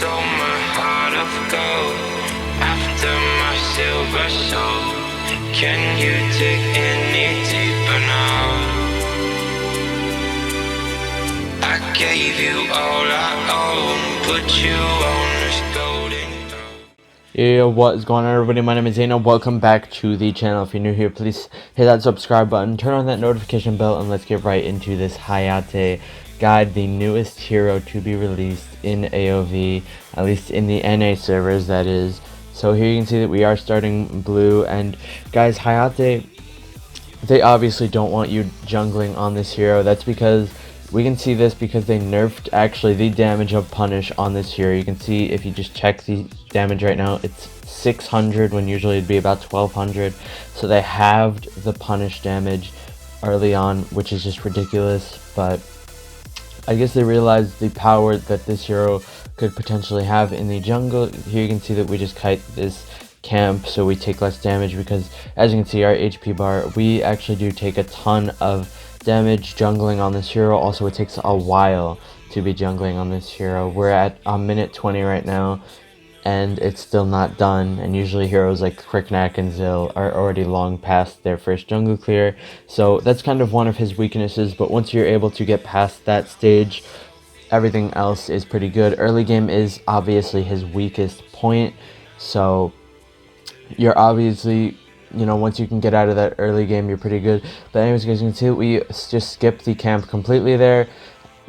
stole my heart of gold after my silver soul. Can you dig any deeper now? I gave you all I own, put you on this golden throne. Yo, what is going on, everybody? My name is Zeno. Welcome back to the channel. If you're new here, please hit that subscribe button, turn on that notification bell, and let's get right into this Hayate guide, the newest hero to be released in AOV, at least in the NA servers, that is. So here you can see that we are starting blue, and guys, Hayate, they obviously don't want you jungling on this hero. That's because we can see this because they nerfed actually the damage of punish on this hero. You can see if you just check the damage right now, it's 600 when usually it'd be about 1200. So they halved the punish damage early on, which is just ridiculous. But I guess they realized the power that this hero could potentially have in the jungle. Here you can see that we just kite this camp so we take less damage, because as you can see, our HP bar, we actually do take a ton of damage jungling on this hero. Also, it takes a while to be jungling on this hero. We're at a minute 20 right now, and it's still not done. And usually heroes like Cricknack and Zill are already long past their first jungle clear. So that's kind of one of his weaknesses, but once you're able to get past that stage, everything else is pretty good. Early game is obviously his weakest point, so you're obviously, you know, once you can get out of that early game, you're pretty good. But anyways, guys, you can see we just skipped the camp completely there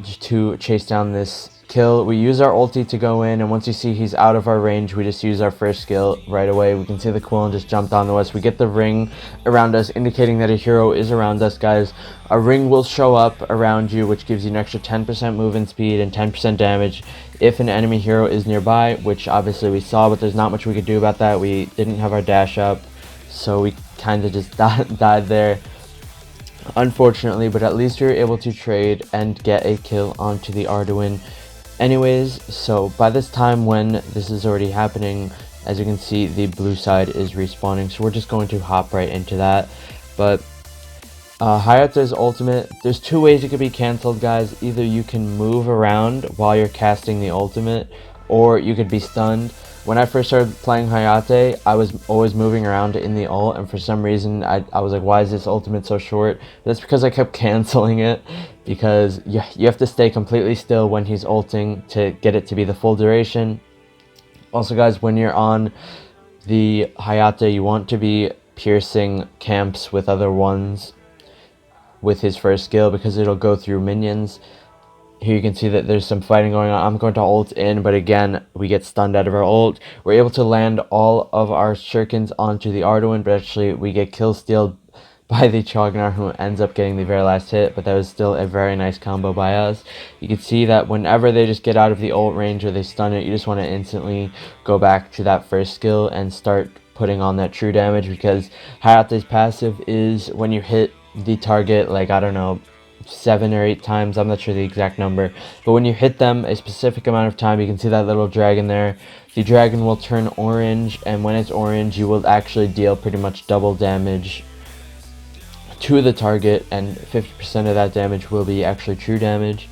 to chase down this kill. We use our ulti to go in, and once you see he's out of our range, we just use our first skill right away. We can see the Quillen just jumped on to us. We get the ring around us, indicating that a hero is around us, guys. A ring will show up around you, which gives you an extra 10% movement speed and 10% damage if an enemy hero is nearby, which obviously we saw, but there's not much we could do about that. We didn't have our dash up, so we kind of just died there, unfortunately, but at least we were able to trade and get a kill onto the Arduin. Anyways, so by this time when this is already happening, as you can see, the blue side is respawning, so we're just going to hop right into that. But Hayate's ultimate, there's two ways it could be cancelled, guys. Either you can move around while you're casting the ultimate, or you could be stunned. When I first started playing Hayate, I was always moving around in the ult, and for some reason I was like, why is this ultimate so short? That's because I kept canceling it, because you have to stay completely still when he's ulting to get it to be the full duration. Also, guys, when you're on the Hayate, you want to be piercing camps with other ones with his first skill, because it'll go through minions. Here you can see that there's some fighting going on. I'm going to ult in, but again, we get stunned out of our ult. We're able to land all of our shurikens onto the Arduin, but actually we get kill stealed by the Chognar, who ends up getting the very last hit, but that was still a very nice combo by us. You can see that whenever they just get out of the ult range or they stun it, you just want to instantly go back to that first skill and start putting on that true damage, because Hayate's passive is when you hit the target, like, I don't know, 7 or 8 times, I'm not sure the exact number, but when you hit them a specific amount of time, you can see that little dragon there. The dragon will turn orange, and when it's orange, you will actually deal pretty much double damage to the target, and 50% of that damage will be actually true damage.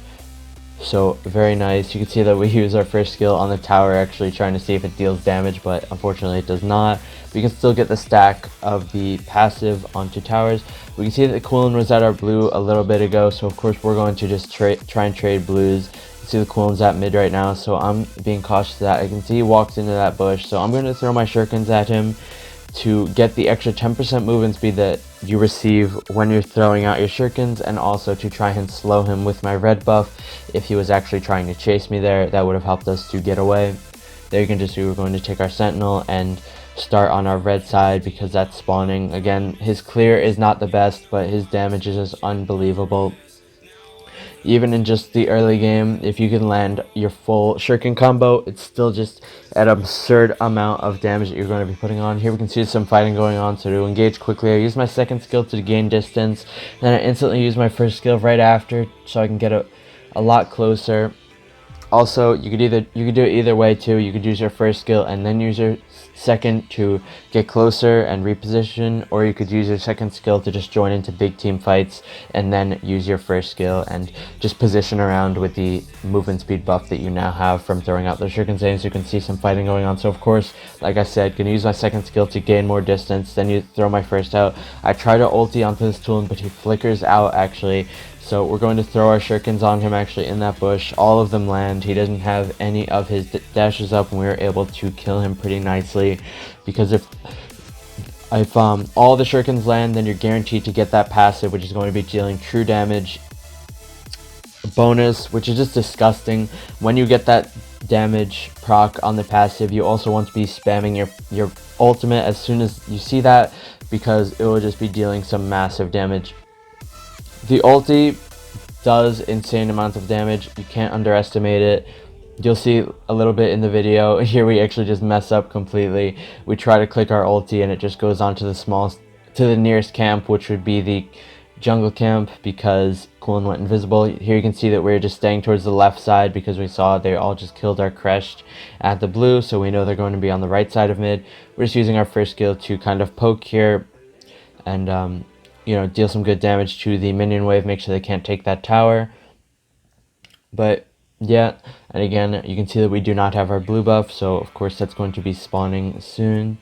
So very nice. You can see that we use our first skill on the tower, actually trying to see if it deals damage, but unfortunately it does not. We can still get the stack of the passive onto towers. We can see that the Quillen was at our blue a little bit ago, so of course we're going to just try and trade blues. You can see the Quillen's at mid right now, so I'm being cautious of that. I can see he walks into that bush, so I'm going to throw my shurikens at him to get the extra 10% movement speed that you receive when you're throwing out your shurikens, and also to try and slow him with my red buff. If he was actually trying to chase me there, that would have helped us to get away. There you can just see we're going to take our sentinel and start on our red side, because that's spawning. Again, his clear is not the best, but his damage is just unbelievable. Even in just the early game, if you can land your full shuriken combo, it's still just an absurd amount of damage that you're going to be putting on. Here we can see some fighting going on, so to engage quickly, I use my second skill to gain distance, and then I instantly use my first skill right after, so I can get a lot closer. Also, you could do it either way too. You could use your first skill and then use your second to get closer and reposition, or you could use your second skill to just join into big team fights and then use your first skill and just position around with the movement speed buff that you now have from throwing out those shurikens. So you can see some fighting going on. So of course, like I said, gonna use my second skill to gain more distance, then you throw my first out. I try to ulti onto this Tulin, but he flickers out actually. So we're going to throw our shurikens on him actually in that bush. All of them land. He doesn't have any of his dashes up, and we were able to kill him pretty nicely. Because if all the shurikens land, then you're guaranteed to get that passive, which is going to be dealing true damage bonus, which is just disgusting. When you get that damage proc on the passive, you also want to be spamming your ultimate as soon as you see that, because it will just be dealing some massive damage. The ulti does insane amounts of damage. You can't underestimate it. You'll see a little bit in the video. Here we actually just mess up completely. We try to click our ulti and it just goes on to the nearest camp, which would be the jungle camp, because Quân went invisible. Here you can see that we're just staying towards the left side because we saw they all just killed our crest at the blue, so we know they're going to be on the right side of mid. We're just using our first skill to kind of poke here and you know, deal some good damage to the minion wave, make sure they can't take that tower. But yeah, and again, you can see that we do not have our blue buff, so of course that's going to be spawning soon.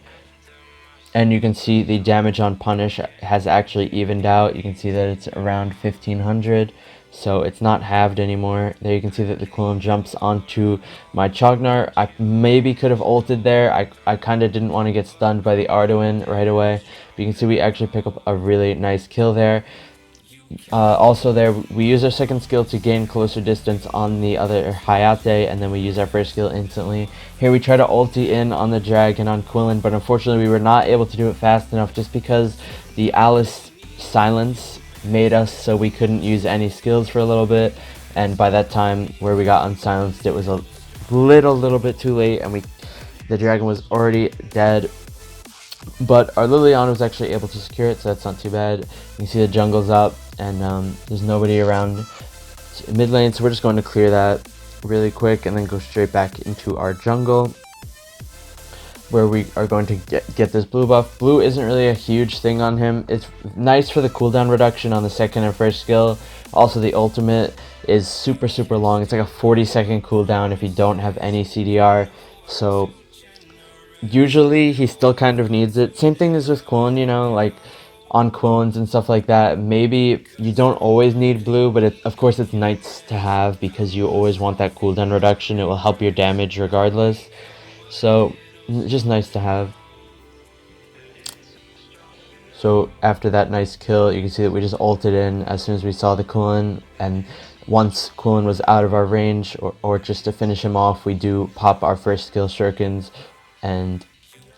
And you can see the damage on punish has actually evened out. You can see that it's around 1500, so it's not halved anymore. There you can see that the clone jumps onto my Chognar. I maybe could have ulted there. I kind of didn't want to get stunned by the Arduin right away. But you can see we actually pick up a really nice kill there. Also there, we use our second skill to gain closer distance on the other Hayate, and then we use our first skill instantly. Here we try to ulti in on the dragon on Quillen, but unfortunately we were not able to do it fast enough just because the Alice silence made us so we couldn't use any skills for a little bit, and by that time where we got unsilenced, it was a little bit too late, and the dragon was already dead. But our Liliana was actually able to secure it, so that's not too bad. You can see the jungle's up, and there's nobody around mid lane, so we're just going to clear that really quick and then go straight back into our jungle, where we are going to get this blue buff. Blue isn't really a huge thing on him. It's nice for the cooldown reduction on the second and first skill. Also, the ultimate is super long. It's like a 40-second cooldown if you don't have any CDR, so usually he still kind of needs it. Same thing as with Quân, you know, like on Quillens and stuff like that. Maybe you don't always need blue, but of course it's nice to have because you always want that cooldown reduction. It will help your damage regardless, so just nice to have. So after that nice kill, you can see that we just ulted in as soon as we saw the Quillen, and once Quillen was out of our range, or just to finish him off, we do pop our first skill shurikens and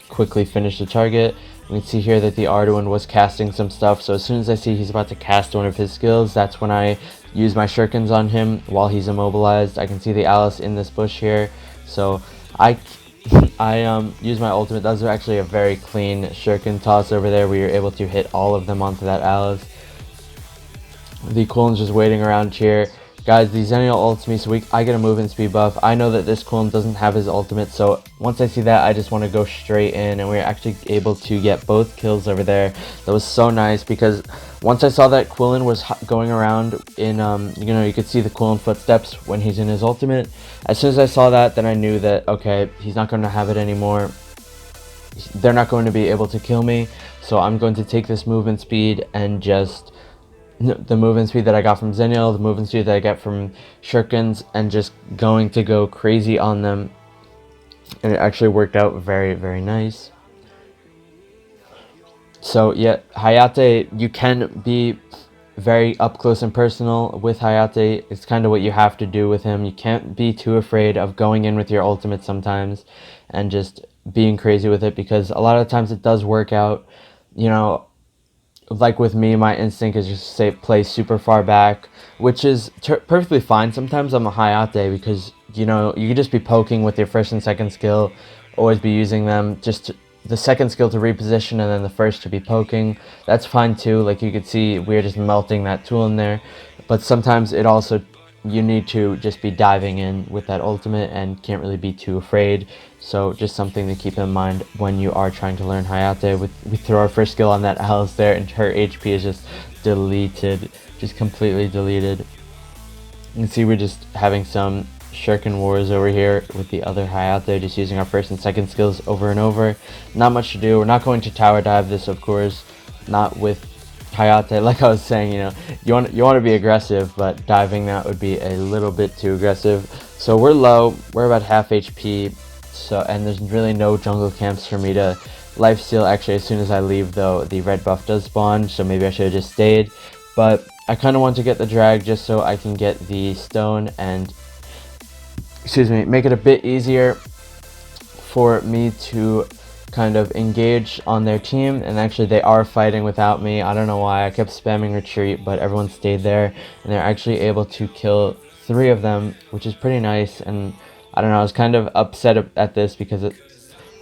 quickly finish the target. We can see here that the Arduin was casting some stuff, so as soon as I see he's about to cast one of his skills, that's when I use my shurikens on him while he's immobilized. I can see the Alice in this bush here, so I use my ultimate. That was actually a very clean shuriken toss over there. We were able to hit all of them onto that Alice. The Quillen's just waiting around here. Guys, the Xennial ults me, so I get a movement speed buff. I know that this Quillen doesn't have his ultimate, so once I see that, I just want to go straight in, and we were actually able to get both kills over there. That was so nice, because once I saw that Quillen was going around in, you know, you could see the Quillen footsteps when he's in his ultimate. As soon as I saw that, then I knew that, okay, he's not going to have it anymore. They're not going to be able to kill me, so I'm going to take this movement speed and just the movement speed that I got from Xennial, the movement speed that I get from shurikens, and just going to go crazy on them. And it actually worked out very nice. So yeah, Hayate, you can be very up close and personal with Hayate. It's kind of what you have to do with him. You can't be too afraid of going in with your ultimate sometimes and just being crazy with it, because a lot of times it does work out. You know, like with me, my instinct is just to play super far back, which is perfectly fine. Sometimes I'm a Hayate because, you know, you could just be poking with your first and second skill, always be using them, just the second skill to reposition and then the first to be poking. That's fine too. Like you could see, we're just melting that tool in there. But sometimes it also you need to just be diving in with that ultimate and can't really be too afraid. So just something to keep in mind when you are trying to learn Hayate. We throw our first skill on that Alice there, and her HP is just deleted, just completely deleted. You can see we're just having some shuriken wars over here with the other Hayate, just using our first and second skills over and over. Not much to do. We're not going to tower dive this, of course, not with Hayate. Like I was saying, you want to be aggressive, but diving that would be a little bit too aggressive. So we're low. We're about half HP. So, and there's really no jungle camps for me to lifesteal. Actually, as soon as I leave, though, the red buff does spawn, so maybe I should have just stayed. But I kind of want to get the drag just so I can get the stone and, make it a bit easier for me to kind of engage on their team. And actually they are fighting without me. I don't know why. I kept spamming retreat, but everyone stayed there, and they're actually able to kill 3 of them, which is pretty nice. And I don't know, I was kind of upset at this because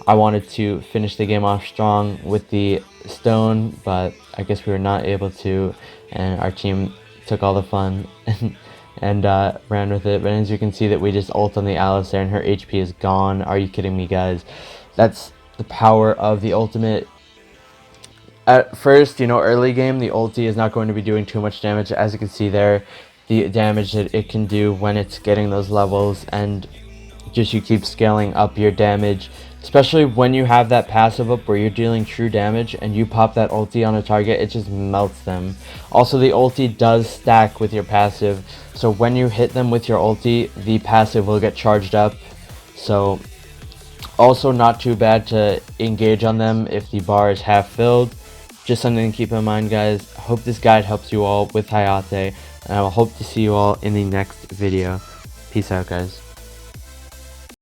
I wanted to finish the game off strong with the stone, but I guess we were not able to, and our team took all the fun and ran with it. But as you can see that we just ult on the Alice there, and her HP is gone. Are you kidding me, guys? That's the power of the ultimate. At first, early game, the ulti is not going to be doing too much damage. As you can see there, the damage that it can do when it's getting those levels, and just you keep scaling up your damage, especially when you have that passive up where you're dealing true damage and you pop that ulti on a target, it just melts them. Also, the ulti does stack with your passive, so when you hit them with your ulti, the passive will get charged up. So also not too bad to engage on them if the bar is half filled. Just something to keep in mind, guys. I hope this guide helps you all with Hayate, and I will hope to see you all in the next video. Peace out, guys.